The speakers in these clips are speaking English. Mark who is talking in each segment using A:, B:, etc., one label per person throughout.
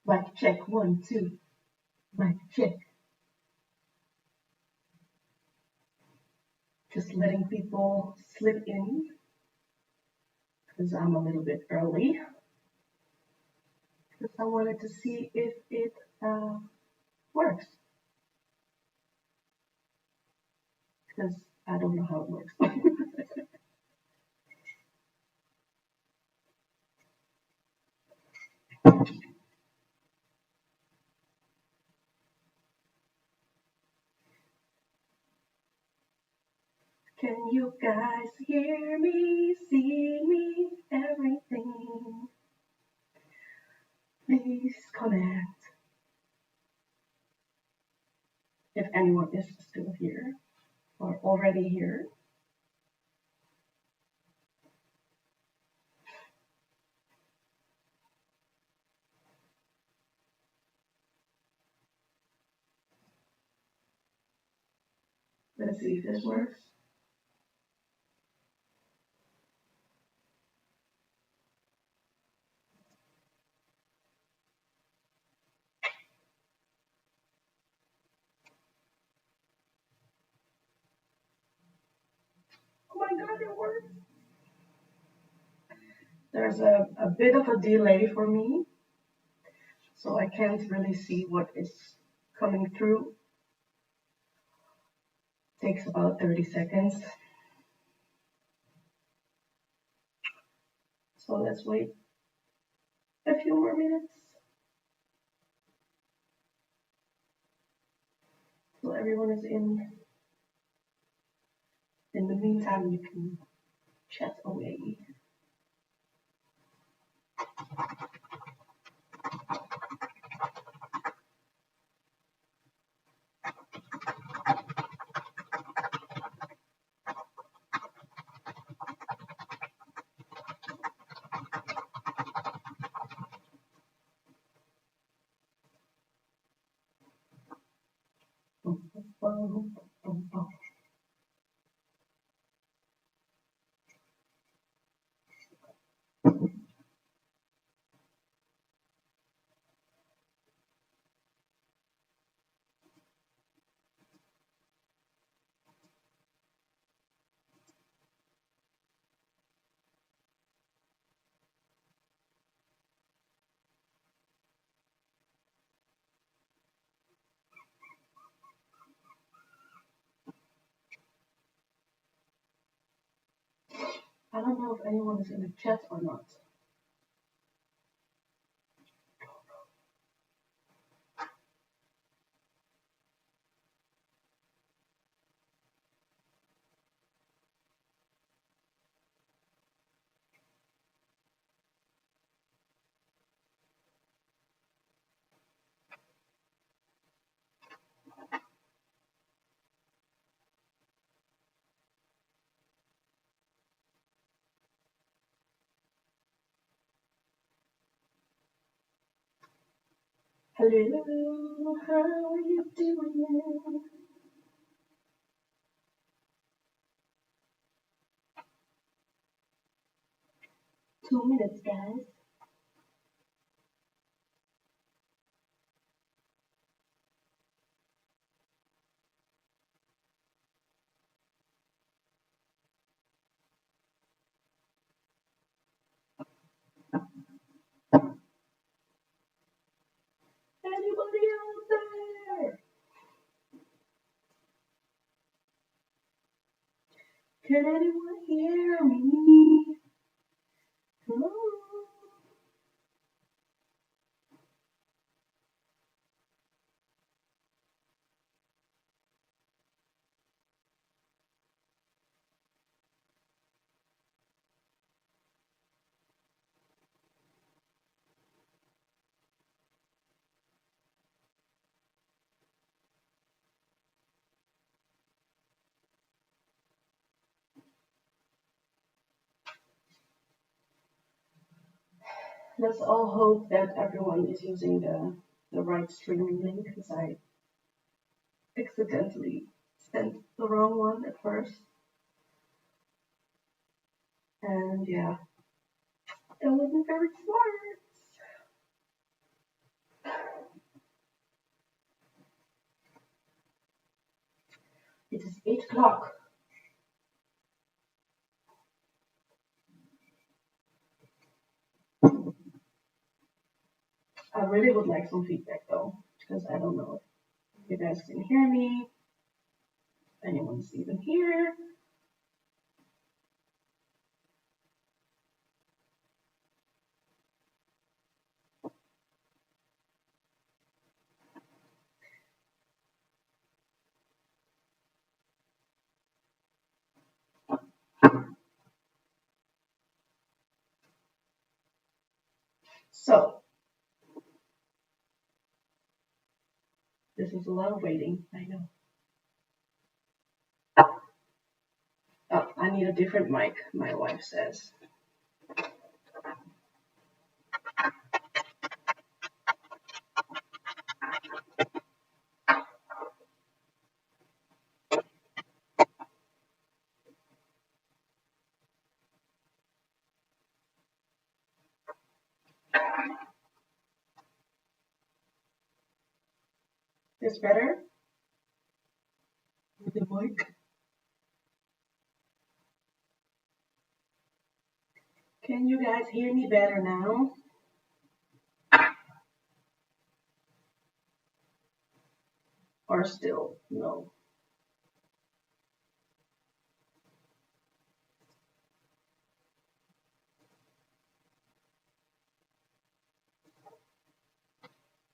A: Mic check, 1, 2. Mic check. Just letting people slip in because I'm a little bit early. Because I wanted to see if it works. Because I don't know how it works. Can you guys hear me, see me, everything? Please comment if anyone is still here or already here. Let's see if this works. Oh my god, it works! There's a bit of a delay for me, so I can't really see what is coming through. Takes about 30 seconds. So let's wait a few more minutes. So everyone is in. In the meantime, you can chat away. I don't know if anyone is in the chat or not. Hello, how are you doing? 2 minutes, guys. Anybody out there? Can anyone hear me? Hello? Let's all hope that everyone is using the right streaming link because I accidentally sent the wrong one at first. And yeah, it wasn't very smart. It is 8 o'clock. I really would like some feedback though, because I don't know if you guys can hear me. If anyone's even here. So, this is a lot of waiting, I know. Oh, I need a different mic, my wife says. Is better with the mic? Can you guys hear me better now? Or still no?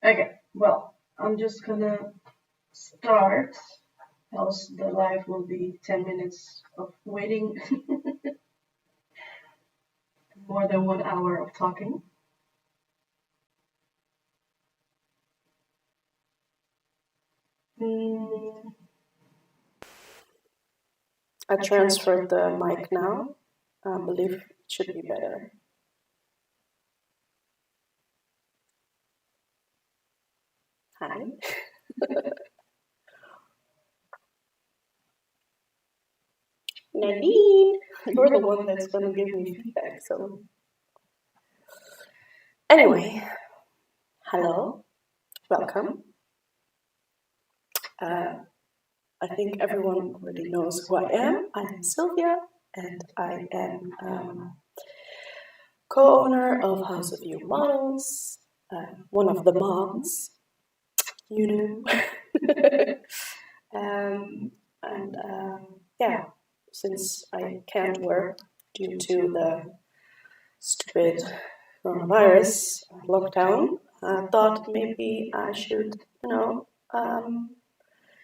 A: Okay, well, I'm just gonna start, else the live will be 10 minutes of waiting, more than 1 hour of talking. Mm,
B: I transferred the mic now. I believe it should be better. Hi. Nadine, you're the one that's going to give me feedback. So, anyway, hello, welcome. I think everyone already knows who I am. I am Sylvia, and I am co-owner of House of You Models, one of the moms, you know. Yeah, since I can't work due to the stupid coronavirus lockdown, I thought maybe I should,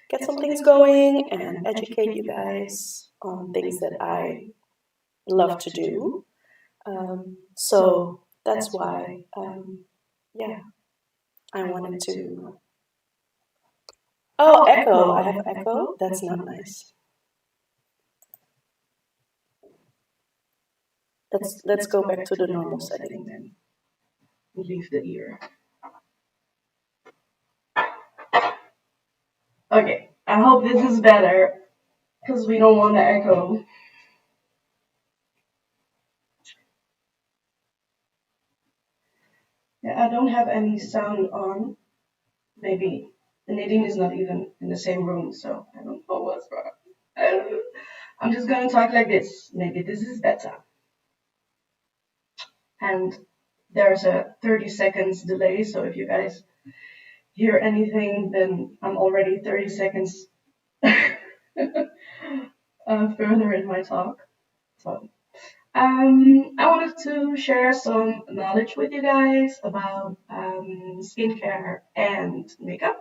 B: get some things going and educate you guys on things that I love to do. So that's why, I wanted to. Oh, echo! I have echo. That's not nice. Let's go back to the normal setting then.
A: leave the ear. Okay, I hope this is better, because we don't want to echo. Yeah, I don't have any sound on. Maybe Nadine is not even in the same room, so I don't know what's wrong. I'm just gonna talk like this. Maybe this is better. And there's a 30 seconds delay, so if you guys hear anything, then I'm already 30 seconds further in my talk. So, I wanted to share some knowledge with you guys about skincare and makeup.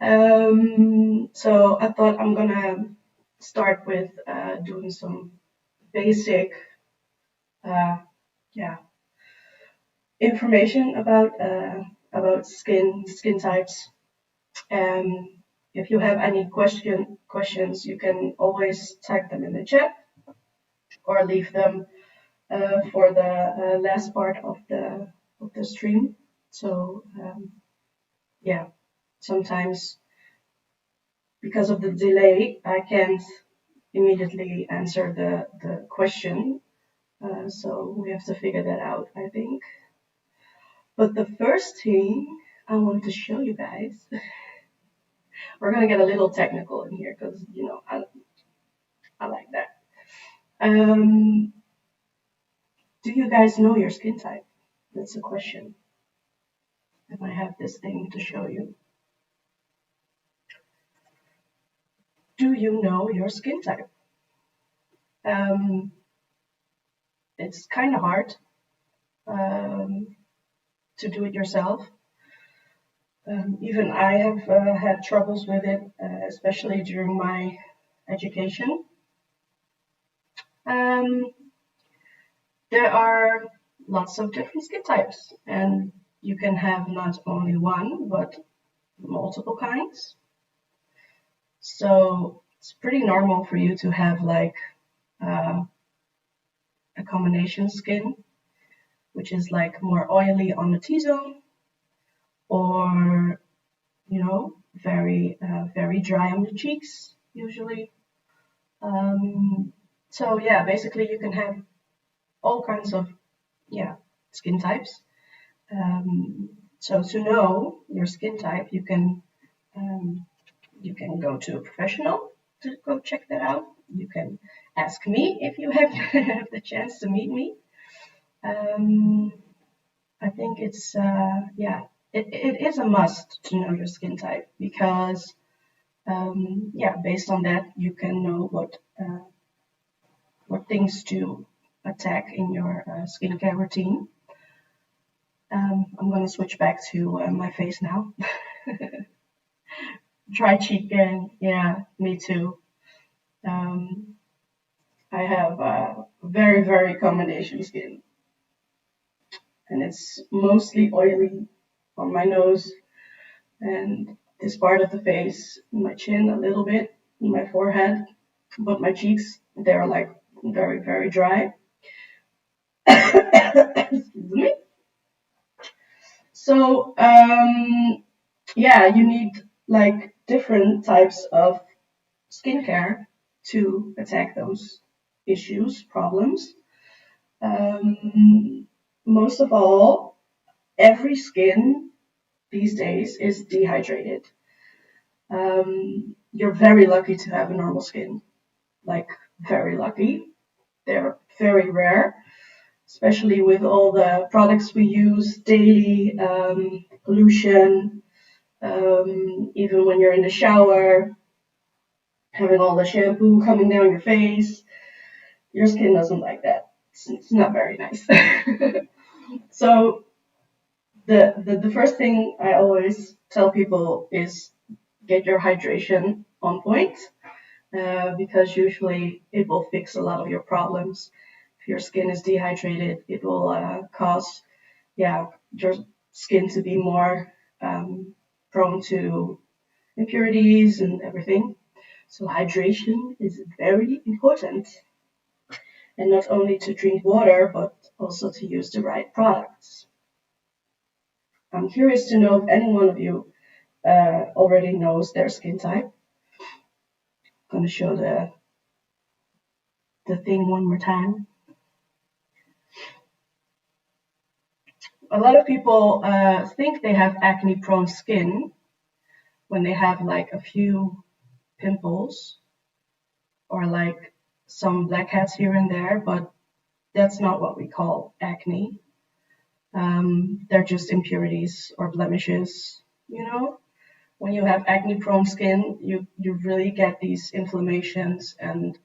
A: So I thought I'm gonna start with doing some basic, yeah, information about skin types. If you have any questions, you can always type them in the chat or leave them for the last part of the stream. So yeah, sometimes because of the delay, I can't immediately answer the question. So we have to figure that out, I think. But the first thing I want to show you guys We're gonna get a little technical in here because I like that. Um, do you guys know your skin type? That's the question. And I have this thing to show you. Do you know your skin type? Um, it's kind of hard um, to do it yourself. Even I have had troubles with it, especially during my education. Um, there are lots of different skin types, and you can have not only one, but multiple kinds. So it's pretty normal for you to have like uh, a combination skin, which is like more oily on the T-zone, or very dry on the cheeks usually. So yeah, basically you can have all kinds of skin types. So to know your skin type, um, you can go to a professional to go check that out. You can ask me if you have, have the chance to meet me. Um, I think it is a must to know your skin type because based on that you can know what things to attack in your skincare routine. I'm gonna switch back to my face now. Dry cheek again, yeah, me too. Um, I have very, very combination skin, and it's mostly oily on my nose and this part of the face, my chin a little bit, my forehead, but my cheeks, they're like very, very dry. Excuse me. So, you need like different types of skincare to attack those issues, problems. Most of all, every skin these days is dehydrated. You're very lucky to have a normal skin, like very lucky. They're very rare, especially with all the products we use daily, pollution, even when you're in the shower, having all the shampoo coming down your face. Your skin doesn't like that. It's not very nice. So the first thing I always tell people is get your hydration on point, because usually it will fix a lot of your problems. If your skin is dehydrated, it will cause your skin to be more prone to impurities and everything. So hydration is very important, and not only to drink water, but also to use the right products. I'm curious to know if any one of you already knows their skin type. I'm going to show the thing one more time. A lot of people think they have acne prone skin when they have like a few pimples or like some blackheads here and there, but that's not what we call acne. They're just impurities or blemishes. When you have acne prone skin, you really get these inflammations and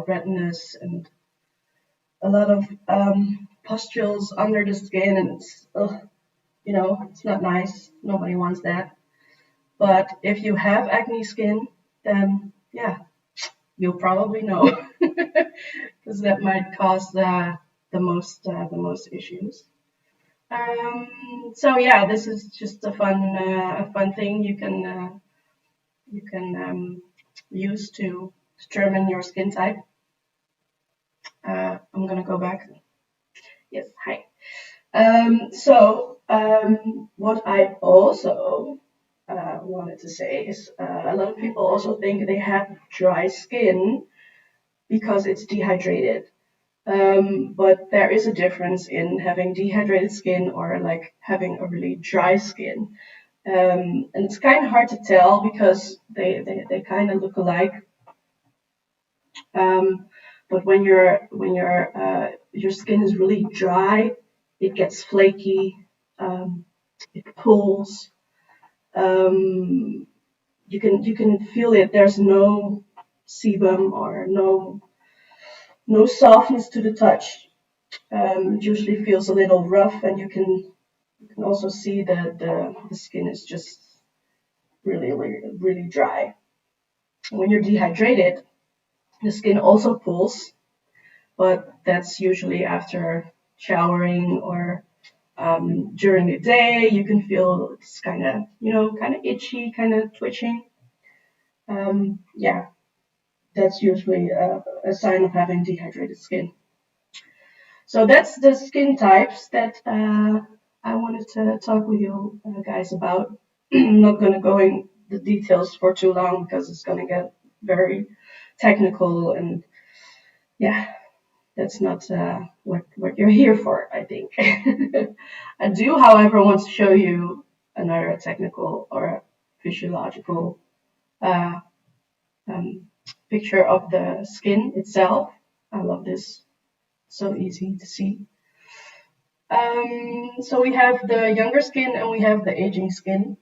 A: redness and a lot of pustules under the skin, and it's not nice. Nobody wants that. But if you have acne skin, then you'll probably know, because that might cause the most issues. This is just a fun thing you can use to determine your skin type. I'm gonna go back. Yes, hi. What I also wanted to say is a lot of people also think they have dry skin because it's dehydrated. But there is a difference in having dehydrated skin or like having a really dry skin. And it's kind of hard to tell because they kind of look alike. Um, but your skin is really dry, it gets flaky, um, it pulls. Um, you can feel it. There's no sebum or no softness to the touch. It usually feels a little rough, and you can also see that the skin is just really dry. When you're dehydrated, the skin also pulls, but that's usually after showering or during the day. You can feel it's kind of itchy, kind of twitching. Yeah, that's usually a sign of having dehydrated skin. So that's the skin types that I wanted to talk with you guys about. I'm not going to go in the details for too long because it's going to get very technical, and yeah, that's not what you're here for, I think. I do, however, want to show you another technical or physiological uh, um, picture of the skin itself. I love this. So easy to see. So we have the younger skin and we have the aging skin.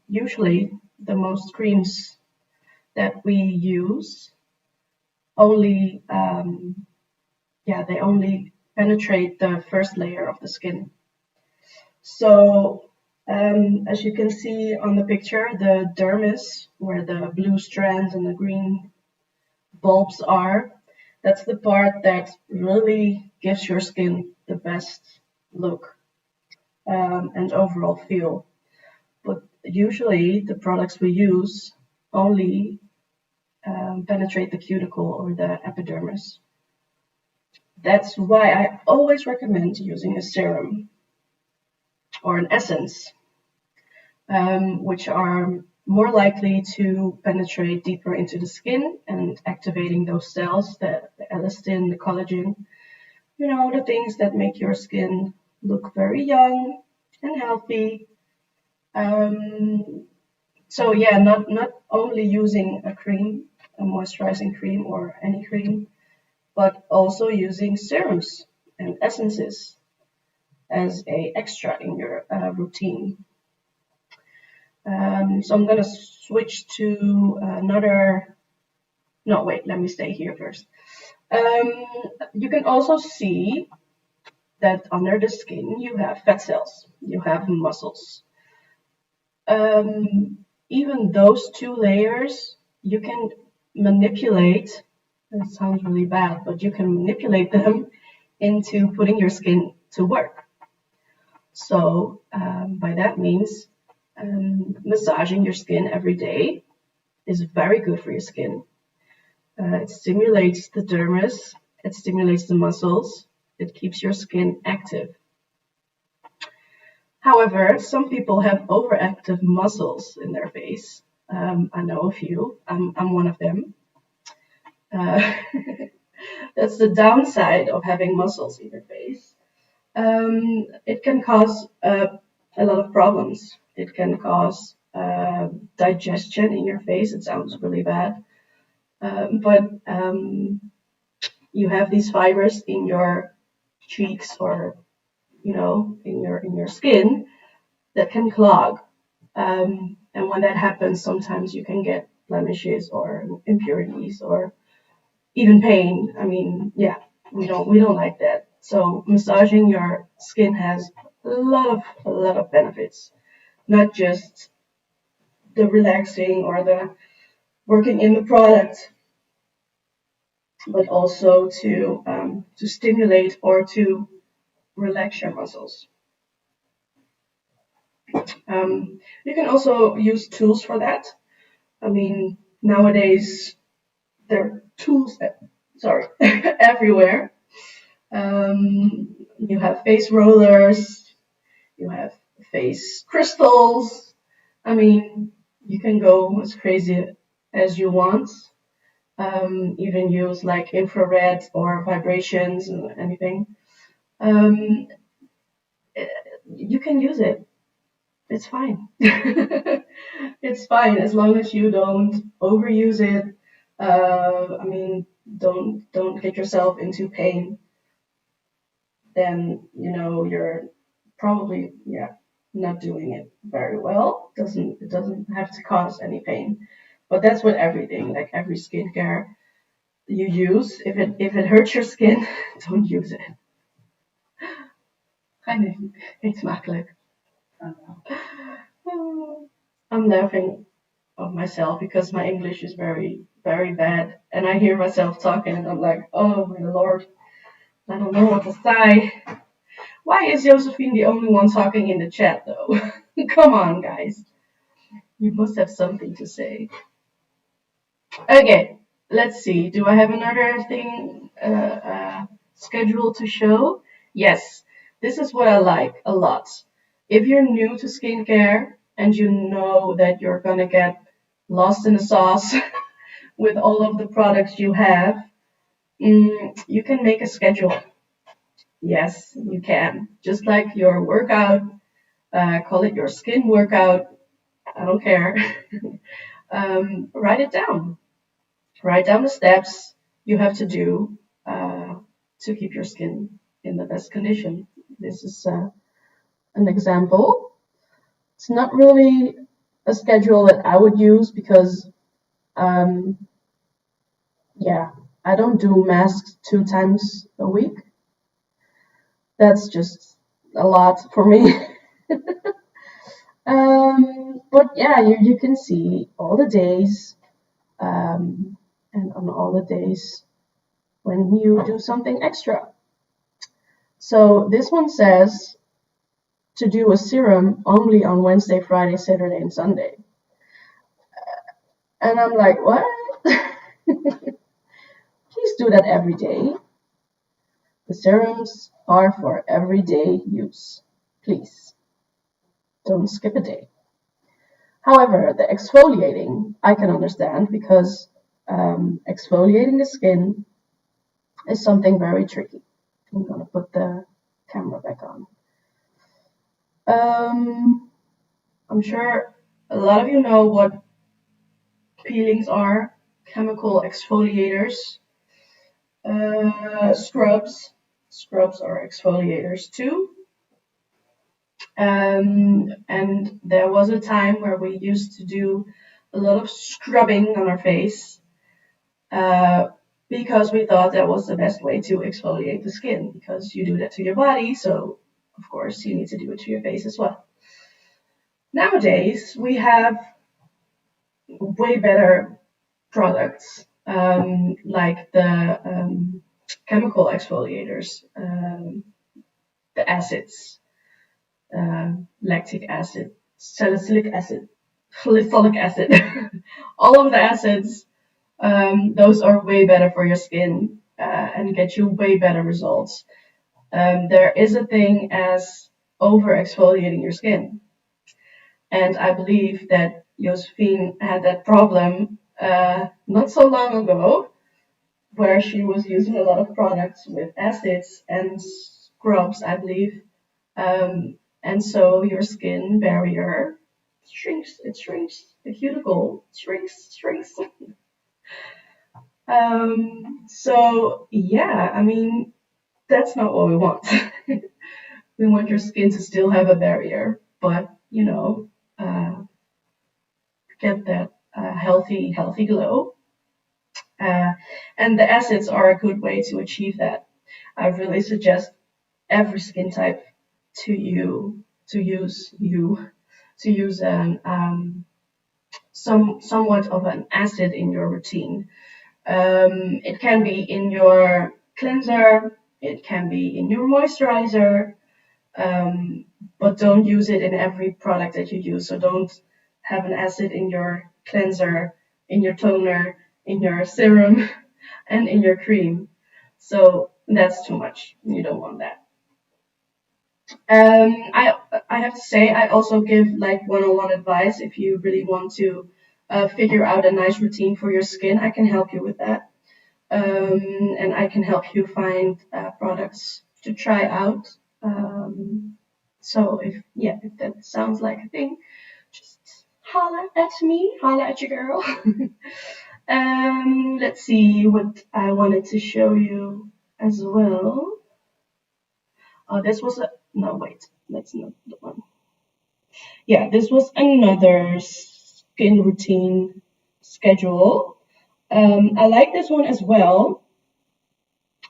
A: Usually, the most creams that we use only, they only penetrate the first layer of the skin. So, as you can see on the picture, the dermis, where the blue strands and the green bulbs are, that's the part that really gives your skin the best look and overall feel. But usually, the products we use only penetrate the cuticle or the epidermis. That's why I always recommend using a serum or an essence, which are more likely to penetrate deeper into the skin and activating those cells, the elastin, the collagen, the things that make your skin look very young and healthy. Um, so yeah, not only using a cream, a moisturizing cream or any cream, but also using serums and essences as a extra in your routine. So I'm gonna switch to another. No, wait, let me stay here first. You can also see that under the skin you have fat cells, you have muscles. Even those two layers, you can manipulate. That sounds really bad, but you can manipulate them into putting your skin to work. So by that means, massaging your skin every day is very good for your skin. It stimulates the dermis, it stimulates the muscles, it keeps your skin active. However, some people have overactive muscles in their face. I know a few. I'm one of them. Uh, that's the downside of having muscles in your face. It can cause a lot of problems. It can cause digestion in your face. It sounds really bad, but you have these fibers in your cheeks or in your skin that can clog. And when that happens, sometimes you can get blemishes or impurities or even pain. I mean, yeah, we don't like that. So massaging your skin has a lot of benefits, not just the relaxing or the working in the product, but also to stimulate or to relax your muscles. You can also use tools for that. I mean, nowadays there are tools, everywhere. You have face rollers, you have face crystals. I mean, you can go as crazy as you want. Even use like infrared or vibrations and anything. Um, you can use it. it's fine. It's fine as long as you don't overuse it. I mean, don't get yourself into pain. Then you're probably not doing it very well. It doesn't have to cause any pain, but that's with everything. Like every skincare you use, if it hurts your skin, don't use it. Ga niet. Eet smakelijk. I'm laughing of myself because my English is very, very bad. And I hear myself talking and I'm like, oh my lord, I don't know what to say. Why is Josephine the only one talking in the chat though? Come on, guys. You must have something to say. Okay, let's see. Do I have another thing scheduled to show? Yes, this is what I like a lot. If you're new to skincare and you know that you're gonna get lost in the sauce with all of the products you have, you can make a schedule. Yes, you can. Just like your workout, call it your skin workout. I don't care. Write it down. Write down the steps you have to do to keep your skin in the best condition. This is an example. It's not really a schedule that I would use because, um, yeah, I don't do masks 2 times a week. That's just a lot for me. But yeah, you can see all the days, and on all the days when you do something extra. So this one says to do a serum only on Wednesday, Friday, Saturday, and Sunday. And I'm like, what? Please do that every day. The serums are for everyday use. Please don't skip a day. However, the exfoliating I can understand because exfoliating the skin is something very tricky. I'm gonna put the camera back on. I'm sure a lot of you know what peelings are, chemical exfoliators, scrubs. Scrubs are exfoliators too. And there was a time where we used to do a lot of scrubbing on our face uh, because we thought that was the best way to exfoliate the skin because you do that to your body, so of course you need to do it to your face as well. Nowadays, we have way better products like the chemical exfoliators, the acids, lactic acid, salicylic acid, glycolic acid, all of the acids. Those are way better for your skin and get you way better results. There is a thing as over exfoliating your skin. And I believe that Josephine had that problem not so long ago, where she was using a lot of products with acids and scrubs, I believe. And so your skin barrier shrinks, it shrinks, the cuticle shrinks. So yeah, I mean, that's not what we want. We want your skin to still have a barrier, but get that healthy glow. Uh, and the acids are a good way to achieve that. I really suggest every skin type to use somewhat of an acid in your routine. It can be in your cleanser, it can be in your moisturizer, but don't use it in every product that you use. So don't have an acid in your cleanser, in your toner, in your serum, and in your cream. So that's too much. You don't want that. I have to say I also give like one-on-one advice if you really want to figure out a nice routine for your skin. I can help you with that, and I can help you find products to try out. So if that sounds like a thing, just holla at me, holla at your girl. Let's see what I wanted to show you as well. Oh, this was a no, wait, that's not the one. Yeah, this was another skin routine schedule. I like this one as well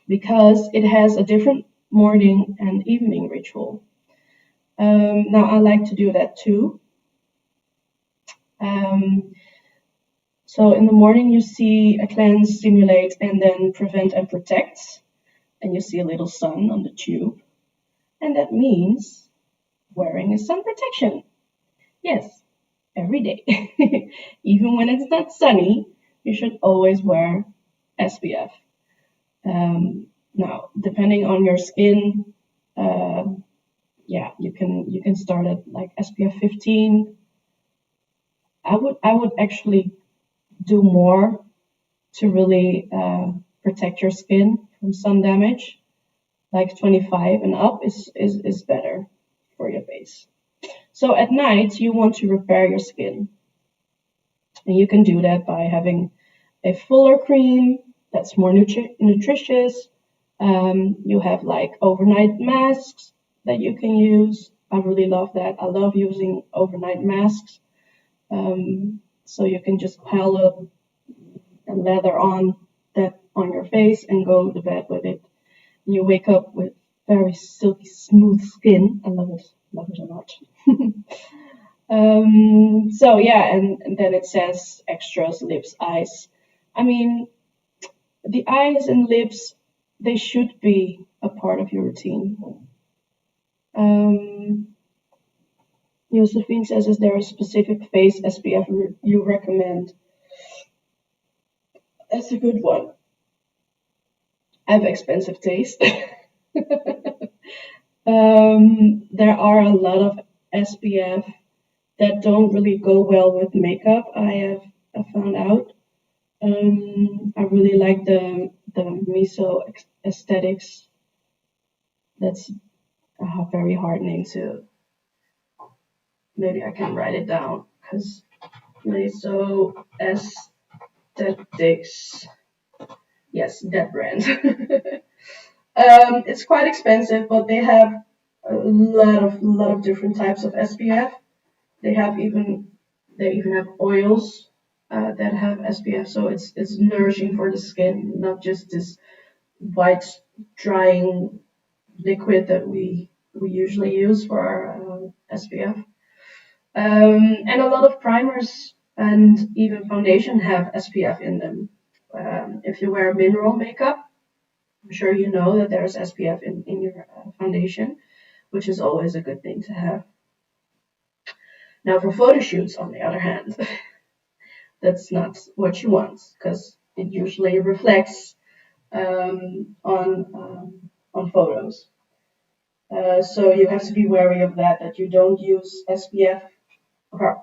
A: because it has a different morning and evening ritual. Now I like to do that too. Um, so in the morning you see a cleanse, stimulate, and then prevent and protect, and you see a little sun on the tube, and that means wearing a sun protection. Yes, every day. Even when it's not sunny, you should always wear SPF. Now, depending on your skin, uh, yeah, you can start at like SPF 15. I would actually do more to really protect your skin from sun damage. Like 25 and up is better for your face. So at night you want to repair your skin, and you can do that by having a fuller cream that's more nutritious. You have like overnight masks that you can use. I really love that. I love using overnight masks. So you can just pile up and lather on that on your face and go to bed with it. And you wake up with very silky smooth skin. I love it a lot. So yeah, and then it says extras, lips, eyes. I mean, the eyes and lips, they should be a part of your routine. Um, Josephine says, is there a specific face SPF you recommend? That's a good one. I have expensive taste. There are a lot of SPF that don't really go well with makeup. I found out. I really like the miso aesthetics. That's very hardening to. Maybe I can write it down because miso aesthetics. Yes, that brand. It's quite expensive, but they have a lot of different types of SPF. They have even have oils that have SPF, so it's nourishing for the skin, not just this white drying liquid that we usually use for our SPF. And a lot of primers and even foundation have SPF in them. If you wear mineral makeup, I'm sure you know that there's SPF in your foundation, which is always a good thing to have. Now, for photo shoots, on the other hand, that's not what you want because it usually reflects on photos. So you have to be wary of that you don't use SPF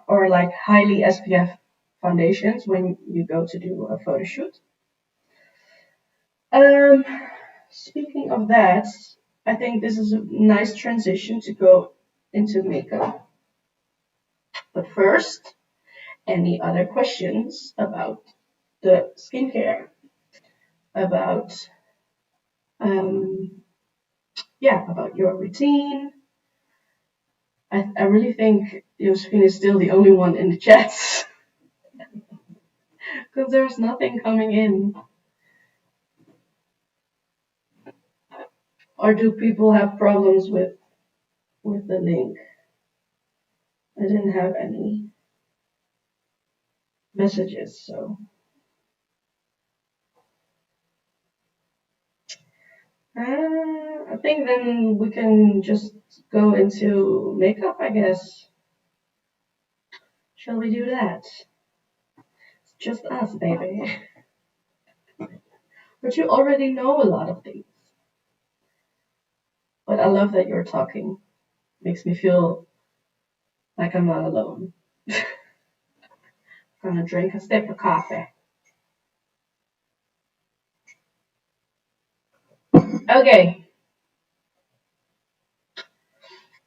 A: or like highly SPF foundations when you go to do a photo shoot. Um, Speaking of that, I think this is a nice transition to go into makeup. But first, any other questions about the skincare? About um, yeah, about your routine. I really think Josephine is still the only one in the chats because there's nothing coming in. Or do people have problems with the link? I didn't have any messages, so I think then we can just go into makeup, I guess. Shall we do that? It's just us, baby. But you already know a lot of things. But I love that you're talking. Makes me feel like I'm not alone. Gonna drink a sip of coffee. Okay,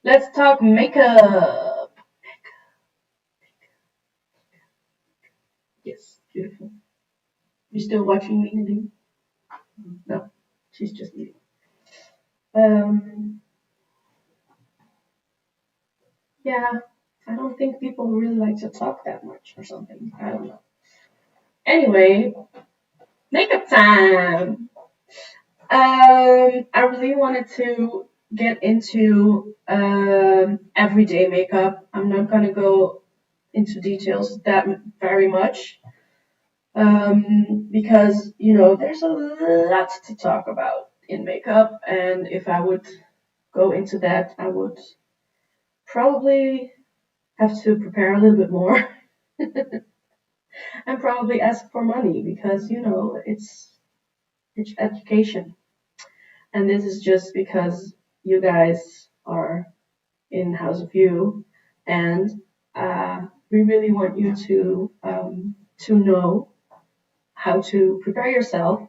A: Let's talk makeup. Yes, beautiful. You still watching me, Nadine? No, she's just eating. Um, yeah, I don't think people really like to talk that much or something. I don't know. Anyway, makeup time. I really wanted to get into everyday makeup. I'm not gonna go into details that very much because there's a lot to talk about in makeup, and if I would go into that, I would probably have to prepare a little bit more and probably ask for money because it's education, and this is just because you guys are in House of You, and we really want you to know how to prepare yourself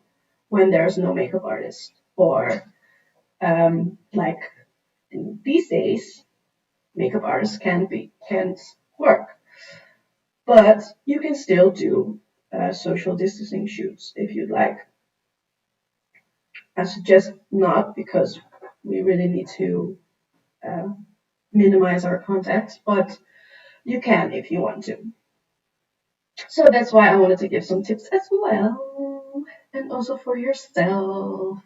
A: when there's no makeup artist, or like these days makeup artists can't work, but you can still do social distancing shoots if you'd like. I suggest not because we really need to uh, minimize our contacts, but you can if you want to. So that's why I wanted to give some tips as well, and also for yourself.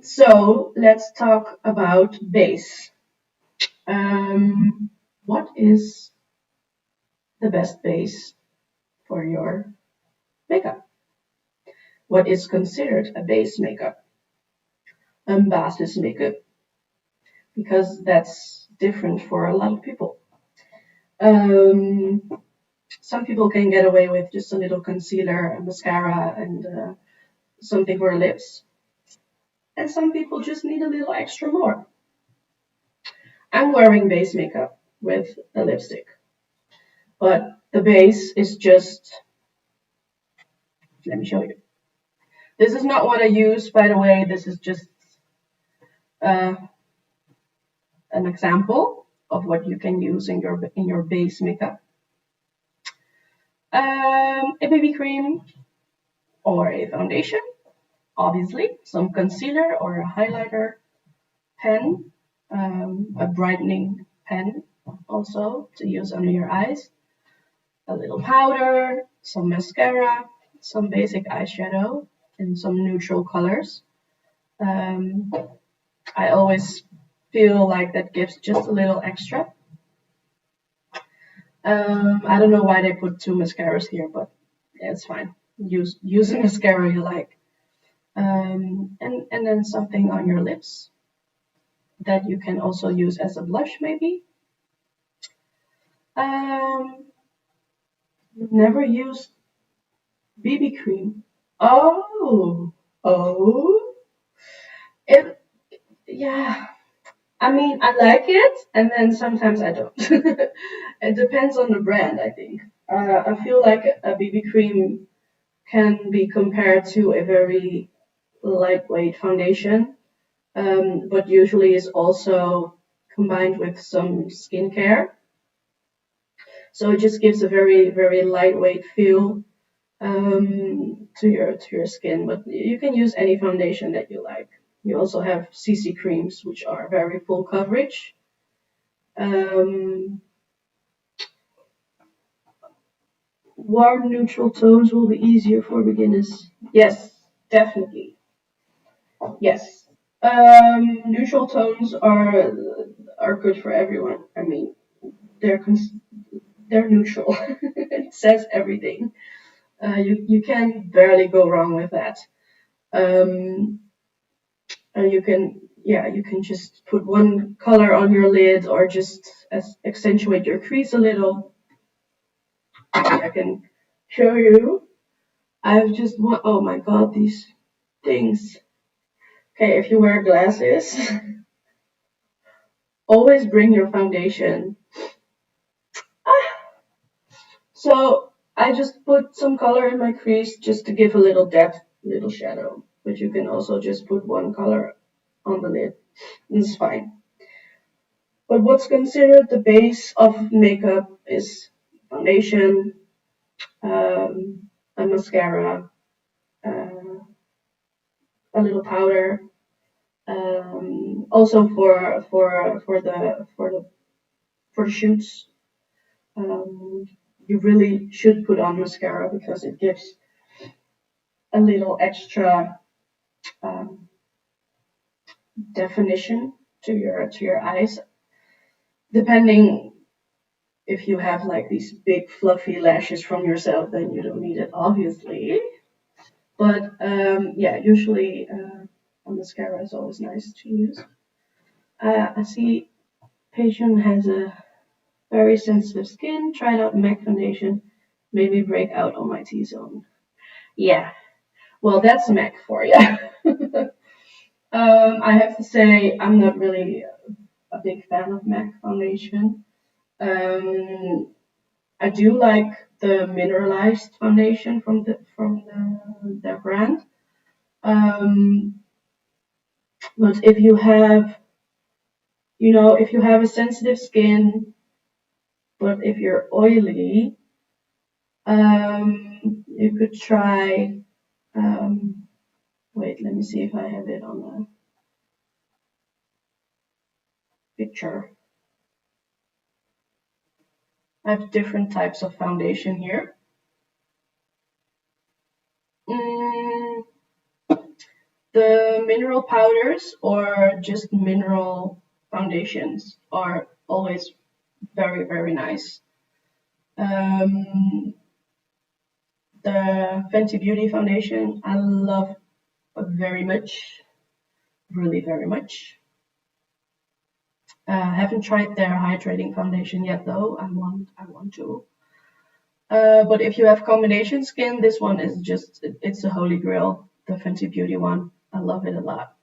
A: So let's talk about base. What is the best base for your makeup? What is considered a base makeup? Basis makeup, because that's different for a lot of people. Um, some people can get away with just a little concealer, a mascara, and something for lips, and some people just need a little extra more. I'm wearing base makeup with a lipstick, but the base is just, let me show you. This is not what I use, by the way. This is just uh, an example of what you can use in your base makeup. A BB cream or a foundation, obviously, some concealer or a highlighter pen, a brightening pen also to use under your eyes, a little powder, some mascara, some basic eyeshadow, and some neutral colors. Um, I always feel like that gives just a little extra. I don't know why they put two mascaras here, but yeah, it's fine. Use a mascara you like. And then something on your lips that you can also use as a blush, maybe. Um, never used BB cream. Oh, oh, it, yeah. I mean, I like it, and then sometimes I don't. It depends on the brand, I think. I feel like a BB cream can be compared to a very lightweight foundation, but usually is also combined with some skincare. So it just gives a very, very lightweight feel to your skin. But you can use any foundation that you like. You also have CC creams, which are very full coverage. Um, warm neutral tones will be easier for beginners. Yes, definitely. Yes. Neutral tones are good for everyone. I mean, they're they're neutral. It says everything. You can barely go wrong with that. Um, and you can just put one color on your lid or just accentuate your crease a little. I can show you. I've just oh my god, these things. Okay, if you wear glasses, always bring your foundation. Ah, so I just put some color in my crease just to give a little depth, little shadow. But you can also just put one color on the lid. It's fine. But what's considered the base of makeup is foundation, a mascara, uh, a little powder. Also for the shoots, um, you really should put on mascara because it gives a little extra um, definition to your eyes. Depending if you have like these big fluffy lashes from yourself, then you don't need it, obviously. But yeah, usually a mascara is always nice to use. I see patient has a very sensitive skin. Tried out MAC foundation, made me break out on my T-zone. Yeah, well, that's MAC for you. I have to say I'm not really a big fan of MAC foundation. Um, I do like the mineralized foundation from their brand. Um, but if you have a sensitive skin, but if you're oily, you could try. Um, Wait, let me see if I have it on the picture. I have different types of foundation here. Mm, the mineral powders or just mineral foundations are always very, very nice. Um, the Fenty Beauty foundation, I love very much, really very much. Haven't tried their hydrating foundation yet though. I want to. But if you have combination skin, this one is it's a holy grail. The Fenty Beauty one. I love it a lot.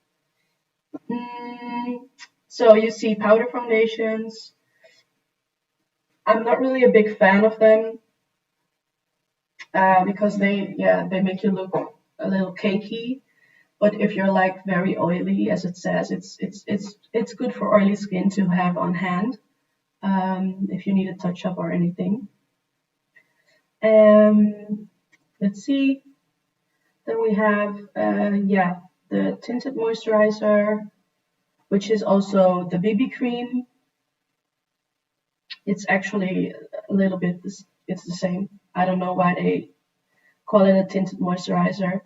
A: So you see powder foundations. I'm not really a big fan of them because they make you look a little cakey. But if you're like very oily, as it says, it's good for oily skin to have on hand if you need a touch up or anything. Um, let's see. Then we have the tinted moisturizer, which is also the BB cream. It's actually a little bit it's the same. I don't know why they call it a tinted moisturizer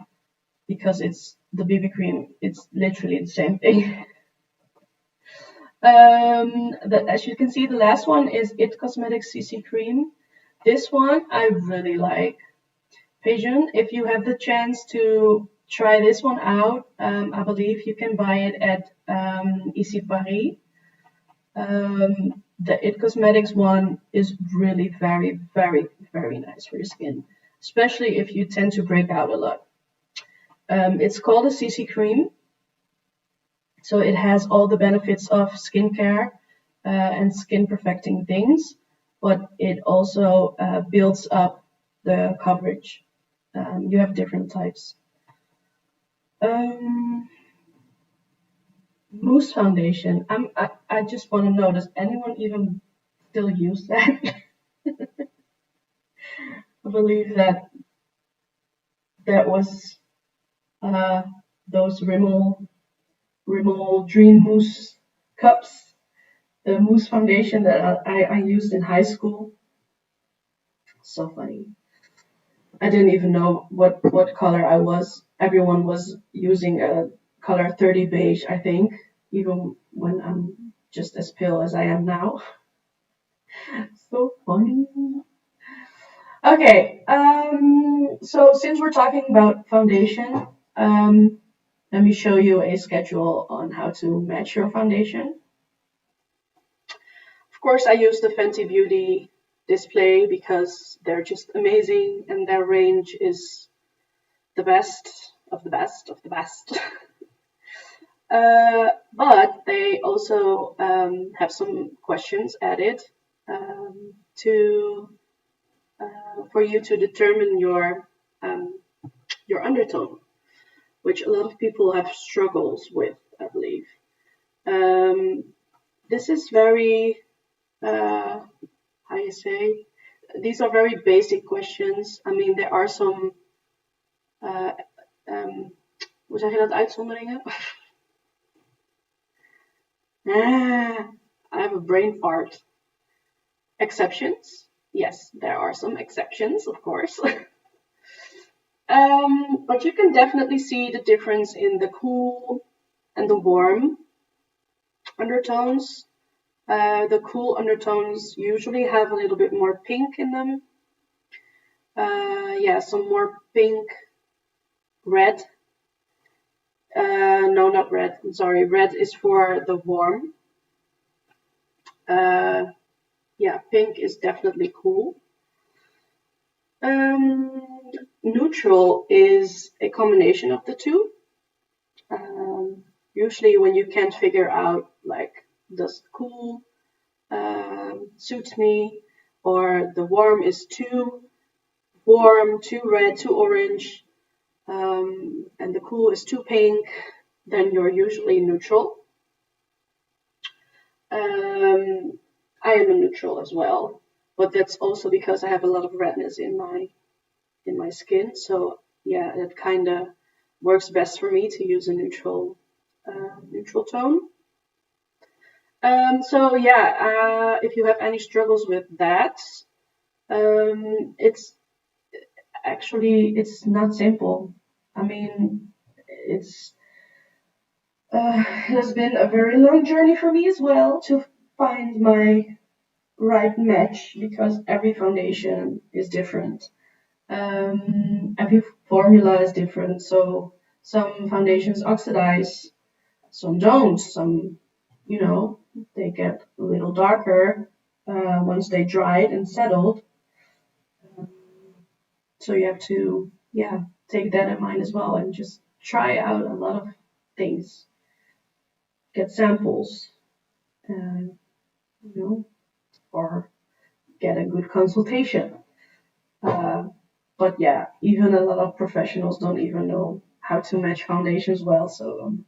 A: because it's the BB cream. It's literally the same thing. As you can see, the last one is It Cosmetics CC cream. This one I really like. Pigeon, if you have the chance to try this one out, I believe you can buy it at Ici Paris. The It Cosmetics one is really very, very, very nice for your skin, especially if you tend to break out a lot. It's called a CC cream, so it has all the benefits of skincare and skin perfecting things, but it also builds up the coverage. You have different types. Um, Mousse foundation. I just want to know, does anyone even still use that? I believe that was uh, those Rimmel Dream Mousse cups, the mousse foundation that I used in high school. So funny. I didn't even know what color I was. Everyone was using a color 30 beige, I think, even when I'm just as pale as I am now. So funny. Okay, so since we're talking about foundation, let me show you a schedule on how to match your foundation. Of course, I use the Fenty Beauty display because they're just amazing and their range is the best of the best of the best. But they also have some questions added to for you to determine your undertone, which a lot of people have struggles with, I believe. Um, this is very, how you say, these are very basic questions. I mean, there are some, hoe zeg je dat, uitzonderingen? I have a brain fart. Exceptions. Yes, there are some exceptions, of course. But you can definitely see the difference in the cool and the warm undertones. The cool undertones usually have a little bit more pink in them. Yeah, some more pink, red. No, not red. I'm sorry. Red is for the warm. Yeah, pink is definitely cool. Neutral is a combination of the two. Usually when you can't figure out, like, does cool suits me, or the warm is too warm, too red, too orange, and the cool is too pink, then you're usually neutral. I am a neutral as well, but that's also because I have a lot of redness in my skin. So yeah, it kind of works best for me to use a neutral tone. So yeah, if you have any struggles with that, it's not simple. I mean, it has been a very long journey for me as well to find my right match, because every foundation is different. Every formula is different. So some foundations oxidize, some don't. Some, they get a little darker once they dried and settled. So you have to, take that in mind as well, and just try out a lot of things. Get samples, uh, or get a good consultation. But yeah, even a lot of professionals don't even know how to match foundations well, so I'm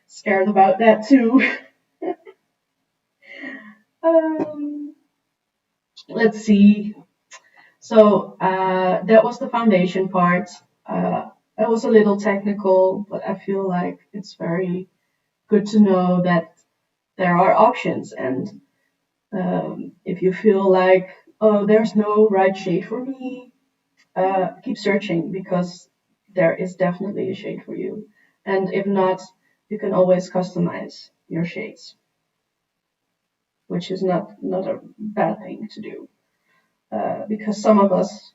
A: scared about that too. um, let's see. So that was the foundation part. It was a little technical, but I feel like it's very good to know that there are options. And if you feel like, oh, there's no right shade for me, keep searching, because there is definitely a shade for you. And if not, you can always customize your shades, which is not a bad thing to do. Because some of us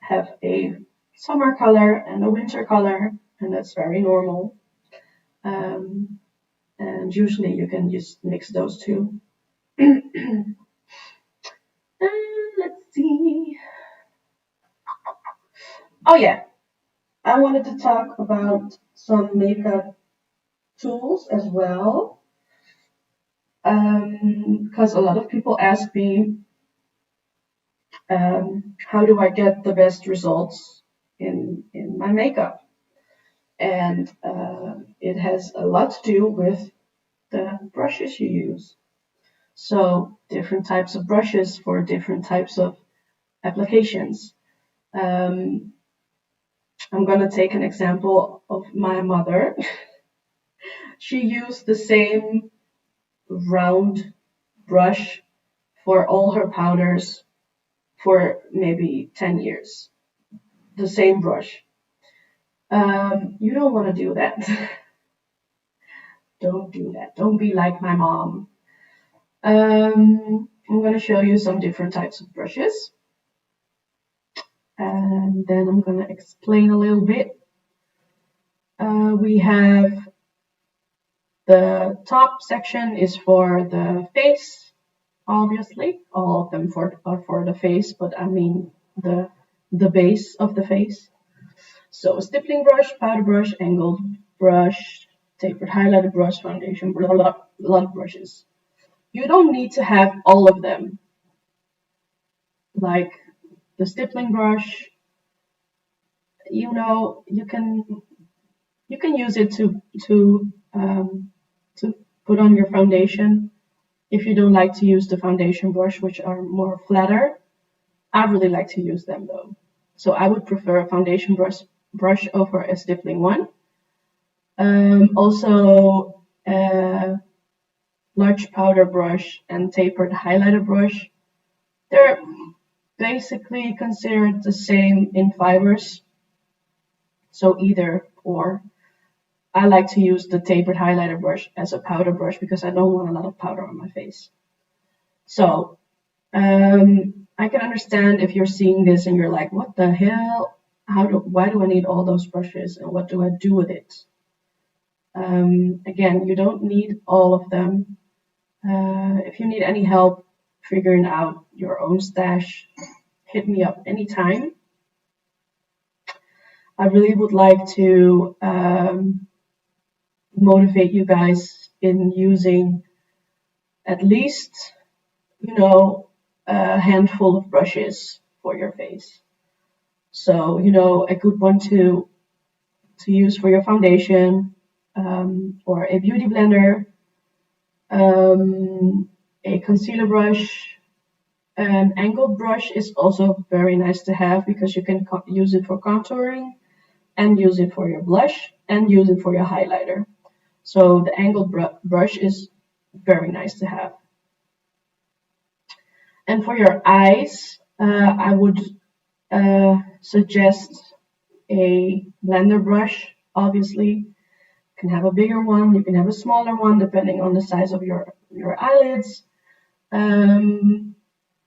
A: have a summer color and a winter color, and that's very normal. And usually you can just mix those two. Let's see. Oh yeah, I wanted to talk about some makeup tools as well, because a lot of people ask me, how do I get the best results in my makeup? And it has a lot to do with the brushes you use. So different types of brushes for different types of applications. I'm gonna take an example of my mother. She used the same round brush for all her powders for maybe 10 years. The same brush. You don't want to do that. Don't do that. Don't be like my mom. I'm going to show you some different types of brushes. And then I'm going to explain a little bit. We have the top section is for the face, obviously. All of them are for the face, but I mean the base of the face. So a stippling brush, powder brush, angled brush, tapered highlighter brush, foundation, blah, blah, blah, a lot of brushes. You don't need to have all of them. Like the stippling brush, you can use it to put on your foundation. If you don't like to use the foundation brush, which are more flatter, I really like to use them though. So I would prefer a foundation brush over a stippling one. Also, large powder brush and tapered highlighter brush. They're basically considered the same in fibers, so either or. I like to use the tapered highlighter brush as a powder brush because I don't want a lot of powder on my face. So I can understand if you're seeing this and you're like, what the hell? Why do I need all those brushes and what do I do with it? Again, you don't need all of them. If you need any help figuring out your own stash, hit me up anytime. I really would like to motivate you guys in using at least, a handful of brushes for your face. So, a good one to use for your foundation, or a beauty blender, a concealer brush. An angled brush is also very nice to have because you can use it for contouring and use it for your blush and use it for your highlighter. So the angled brush is very nice to have. And for your eyes, I would suggest a blender brush. Obviously, you can have a bigger one, you can have a smaller one, depending on the size of your eyelids. And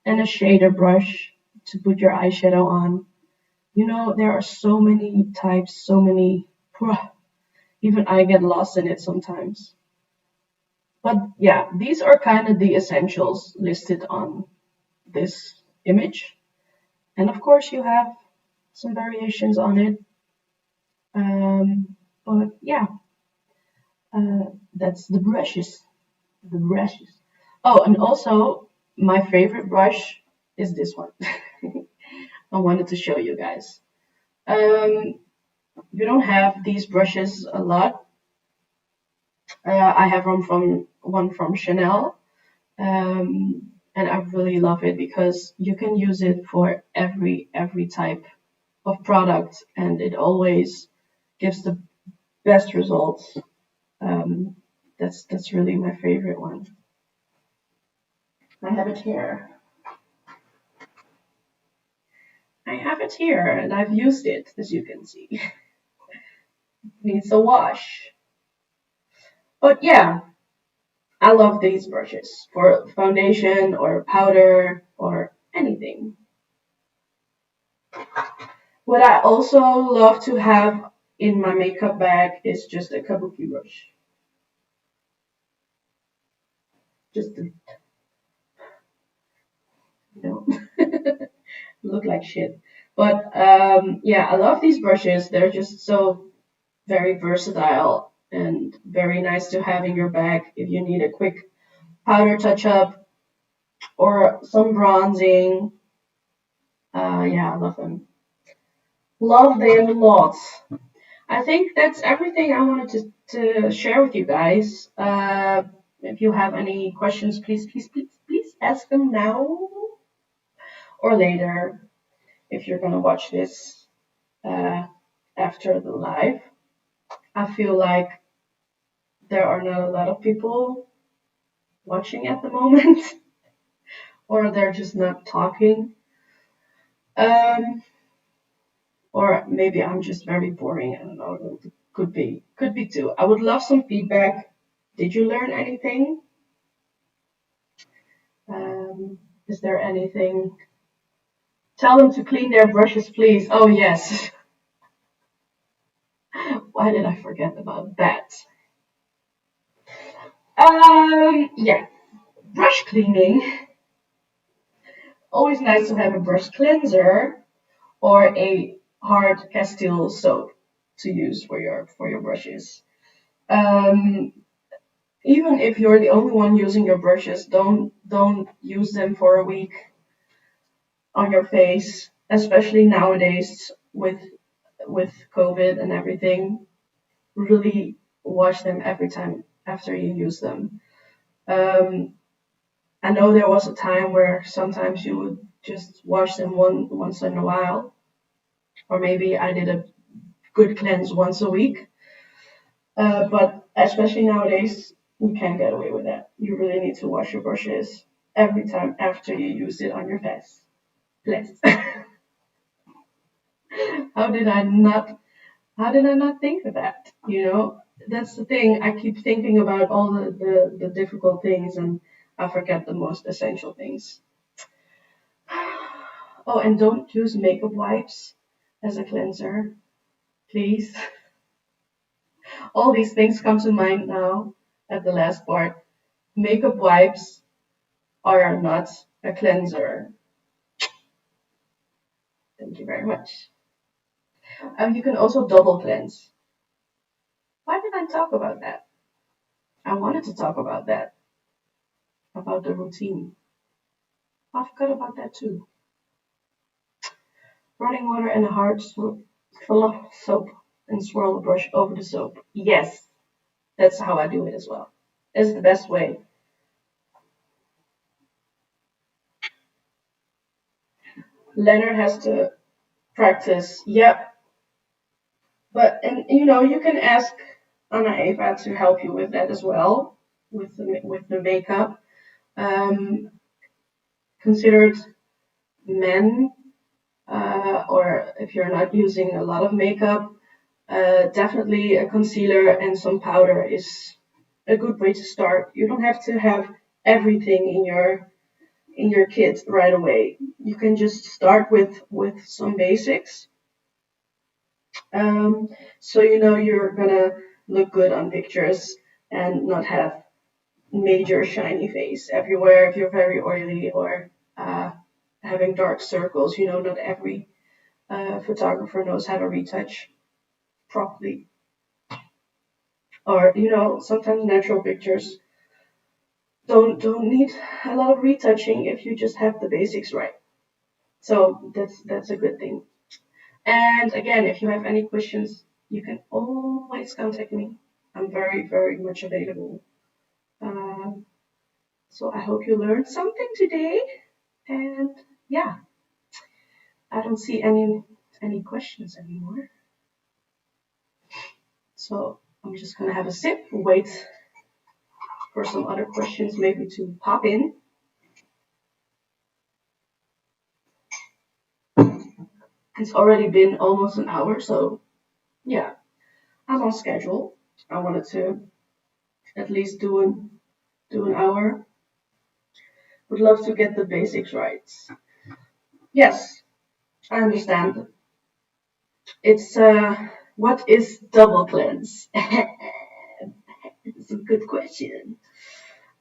A: a shader brush to put your eyeshadow on. There are so many types, so many. Even I get lost in it sometimes. But yeah, these are kind of the essentials listed on this image. And of course, you have some variations on it. But yeah, that's the brushes. The brushes. Oh, and also, my favorite brush is this one. I wanted to show you guys. You don't have these brushes a lot. I have one from Chanel, and I really love it because you can use it for every type of product, and it always gives the best results. Um, that's really my favorite one. I have it here. I have it here, and I've used it, as you can see. Needs a wash. But yeah, I love these brushes for foundation or powder or anything. What I also love to have in my makeup bag is just a kabuki brush. Just to, you look like shit. But yeah, I love these brushes. They're just so very versatile and very nice to have in your bag if you need a quick powder touch up or some bronzing. Yeah, I love them. Love them lots. I think that's everything I wanted to share with you guys. If you have any questions, please ask them now or later if you're gonna watch this uh, after the live. I feel like there are not a lot of people watching at the moment, or they're just not talking. Um, or maybe I'm just very boring. I don't know. Could be too. I would love some feedback. Did you learn anything? Is there anything? Tell them to clean their brushes, please. Oh yes. Why did I forget about that? Yeah, brush cleaning. Always nice to have a brush cleanser or a hard Castile soap to use for your brushes. Um, Even if you're the only one using your brushes, don't use them for a week on your face, especially nowadays with COVID and everything. Really wash them every time after you use them. Um, I know there was a time where sometimes you would just wash them once in a while, or maybe I did a good cleanse once a week. But especially nowadays, you can't get away with that. You really need to wash your brushes every time after you use it on your face. Bless. How did I not? How did I not think of that? That's the thing. I keep thinking about all the difficult things, and I forget the most essential things. Oh, and don't use makeup wipes as a cleanser, please. All these things come to mind now at the last part. Makeup wipes are not a cleanser. Thank you very much. You can also double cleanse. Why did I talk about that? I wanted to talk about the routine. I forgot about that too. Running water and a hard full of soap and swirl the brush over the soap. Yes, that's how I do it as well. It's the best way. Leonard has to practice. Yep. But and you can ask Anna Eva to help you with that as well, with the makeup. Um, Considered men, or if you're not using a lot of makeup, definitely a concealer and some powder is a good way to start. You don't have to have everything in your kit right away. You can just start with some basics. Um, so you're gonna look good on pictures and not have major shiny face everywhere if you're very oily or having dark circles. Not every photographer knows how to retouch properly. Or sometimes natural pictures don't need a lot of retouching if you just have the basics right. So that's a good thing. And again, if you have any questions, you can always contact me. I'm very, very much available. Um, so I hope you learned something today. And yeah, I don't see any questions anymore. So I'm just gonna have a sip, wait for some other questions maybe to pop in. It's already been almost an hour, so yeah, I'm on schedule. I wanted to at least do an hour. Would love to get the basics right. Yes, I understand. It's what is double cleanse? It's a good question.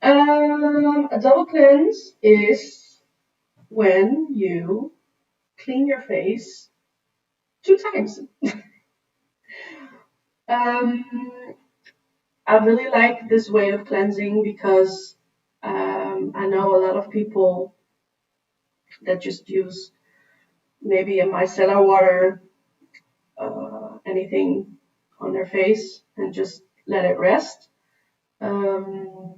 A: A double cleanse is when you clean your face 2 times. Um, I really like this way of cleansing because I know a lot of people that just use maybe a micellar water, anything on their face, and just let it rest. Um,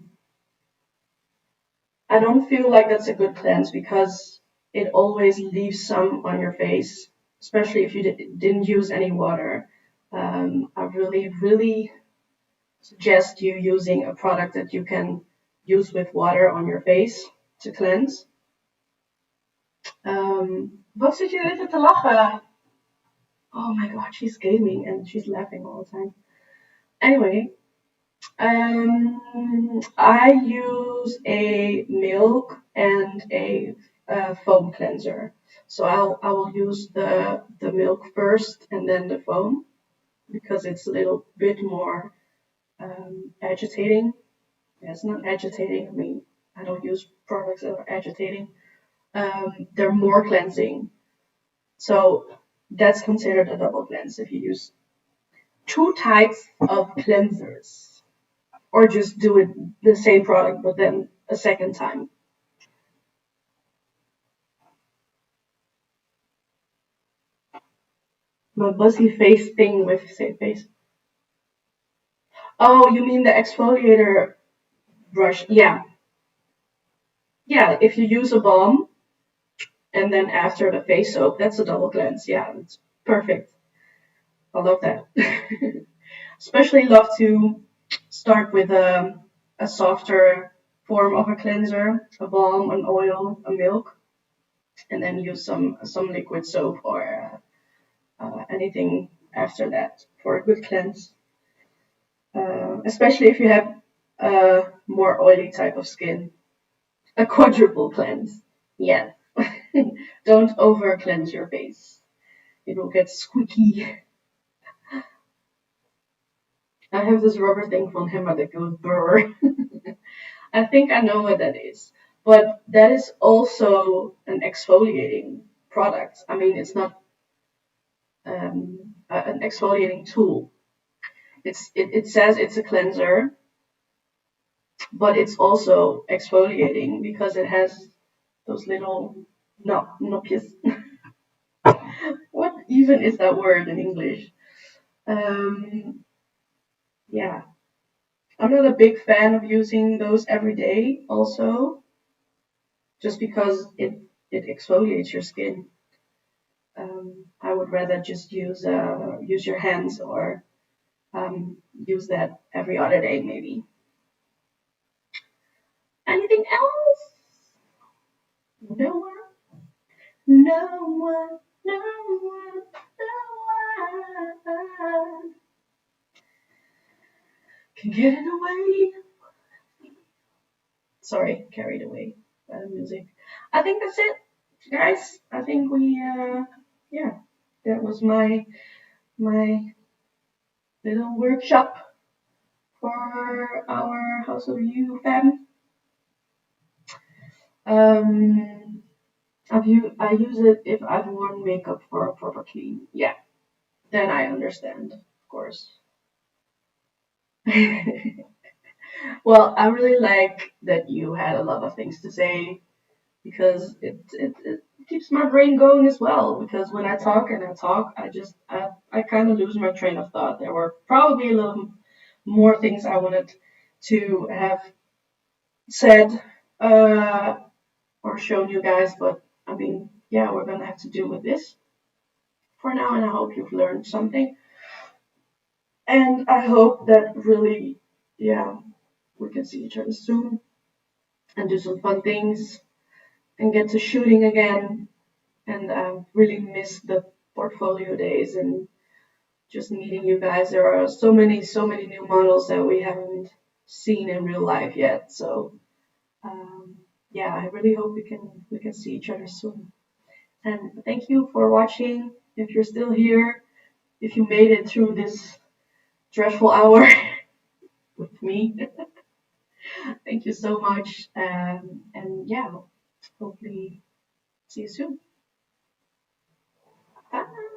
A: I don't feel like that's a good cleanse because it always leaves some on your face, especially if you didn't use any water. I really, really suggest you using a product that you can use with water on your face to cleanse. Wat zit je er even te lachen? Oh my god, she's gaming and she's laughing all the time. Anyway, I use a milk and a foam cleanser. So I will use the milk first and then the foam because it's a little bit more agitating. Yeah, it's not agitating. I mean, I don't use products that are agitating. They're more cleansing. So that's considered a double cleanse if you use 2 types of cleansers, or just do it the same product but then a second time. My buzzy face thing with safe face. Oh, you mean the exfoliator brush? Yeah, yeah. If you use a balm and then after the face soap, that's a double cleanse. Yeah, it's perfect. I love that. Especially love to start with a softer form of a cleanser, a balm, an oil, a milk, and then use some liquid soap or anything after that for a good cleanse. Especially if you have a more oily type of skin, a quadruple cleanse. Yeah, don't over cleanse your face; it will get squeaky. I have this rubber thing from him that goes brr. I think I know what that is, but that is also an exfoliating product. I mean, it's not an exfoliating tool. It says it's a cleanser, but it's also exfoliating because it has those little no nopjes. What even is that word in English? Um, yeah, I'm not a big fan of using those every day. Also, just because it exfoliates your skin. I would rather just use your hands or use that every other day maybe. Anything else? No one, no one, no one, no one can get it away. Sorry, carried away by the music. I think that's it, guys. I think we yeah, that was my little workshop for our House of You fam. Um, I use it if I've worn makeup for a proper clean. Yeah, then I understand, of course. Well, I really like that you had a lot of things to say because it keeps my brain going as well. Because when I talk and I talk, I kind of lose my train of thought. There were probably a little more things I wanted to have said uh, or shown you guys, but I mean, yeah, we're gonna have to deal with this for now, and I hope you've learned something. And I hope that really, yeah, we can see each other soon and do some fun things and get to shooting again. And I really miss the portfolio days and just meeting you guys. There are so many new models that we haven't seen in real life yet. So yeah, I really hope we can see each other soon. And thank you for watching. If you're still here, if you made it through this dreadful hour with me, thank you so much. And yeah, hopefully see you soon. Bye.